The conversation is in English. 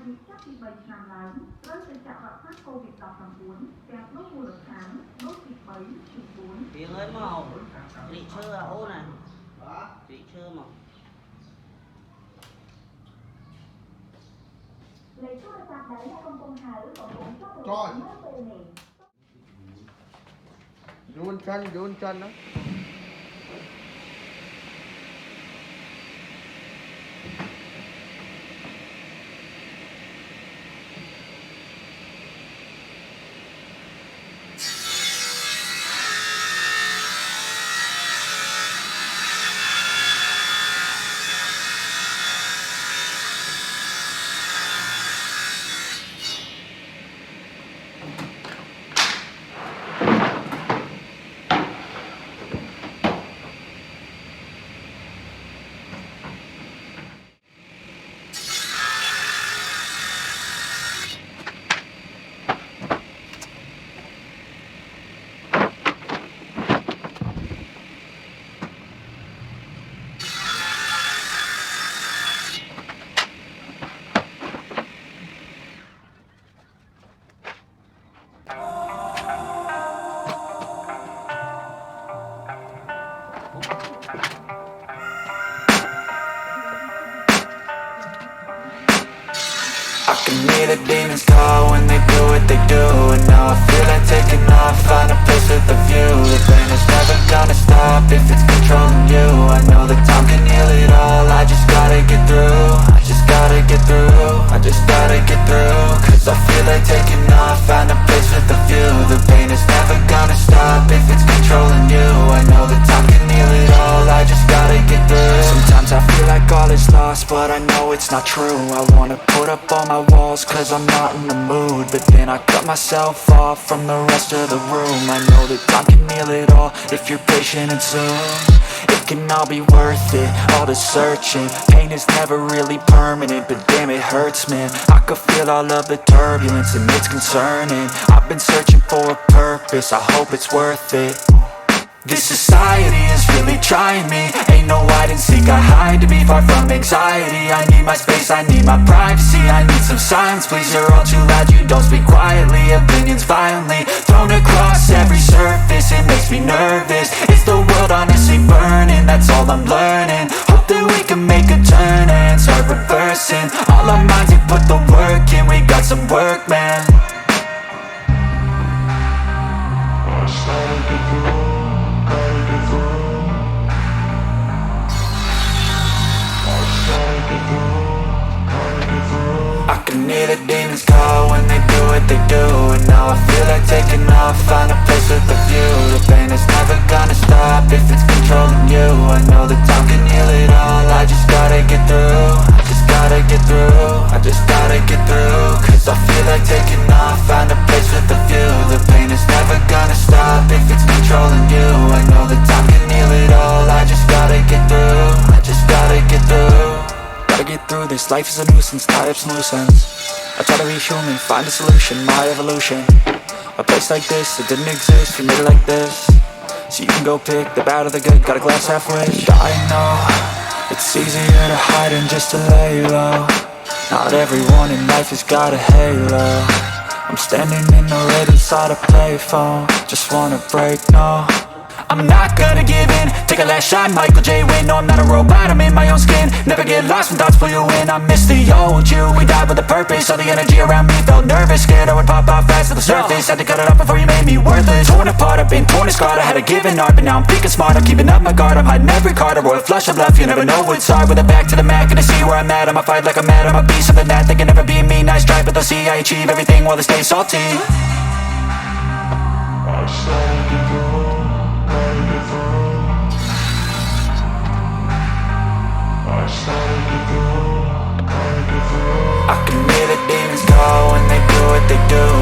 bị các dịch bệnh tràn lan, gây tình trạng lạm phát Covid đọc làm cuốn, kèm đốt mùa lợn tháng, đốt thịt bấy, thịt cuốn. Tiếng ơi màu, chị chưa à ô này, chị chưa màu. Rồi. Run chân đó. I can hear the demons call when they do what they do. And now I feel like taking off, find a place with a view. The pain is never gonna stop if it's controlling you. I know that time can heal it all, I just gotta get through. I just gotta get through, I just gotta get through. Cause I feel like taking off, find a place with a view. The pain is never gonna stop if it's controlling you. I know that time can heal it all, I just gotta get through. Sometimes I feel like all is lost, but I know it's not true. I wanna put up all my walls cause I'm not in the mood, but then I cut myself off from the rest of the room. I know that time can heal it all if you're patient and soon it can all be worth it, all the searching. Pain is never really permanent, but damn it hurts, man. I could feel all of the turbulence and it's concerning. I've been searching for a purpose, I hope it's worth it. This society is really trying me. Ain't no hide and seek, I hide to be far from anxiety. I need my space, I need my privacy. I need some silence, please, you're all too loud. You don't speak quietly, opinions violently thrown across every surface. It makes me nervous, it's the world honestly burning. That's all I'm learning, hope that we can make a turn and start reversing. All our minds, we put the work in, we got some work, man. I can hear the demons call when they do what they do. And now I feel like taking off, find a place with a view. The pain is never gonna stop if it's controlling you. I know that time can heal it all, I just gotta get through. I just gotta get through, I just gotta get through. Cause I feel like taking off, find a place with a view. The pain is never gonna stop if it's controlling you. I know that time can heal it all, I just gotta get through. I just gotta get through. Gotta get through this, life is a nuisance, tie up some loose ends. I try to be human, find a solution, my evolution. A place like this, it didn't exist, we made it like this. So you can go pick the bad or the good, got a glass half wish. I know, it's easier to hide than just to lay low. Not everyone in life has got a halo. I'm standing in the red inside a payphone. Just wanna break, no, I'm not gonna give in. Take a last shot, Michael J. Win. No, I'm not a robot, I'm in my own skin. Never get lost when thoughts pull you in. I miss the old you, we died with a purpose. All the energy around me felt nervous, scared I would pop off fast to the surface. Had to cut it off before you made me worthless. Torn apart, I've been torn and scarred. I had a given art, but now I'm thinking smart. I'm keeping up my guard, I'm hiding every card. A royal flush of love, you never know what's hard. With a back to the mat, gonna see where I'm at. I'ma fight like I'm mad, I'ma be something that they can never be me. Nice try, but they'll see I achieve everything while they stay salty. I can hear the demons call when they do what they do.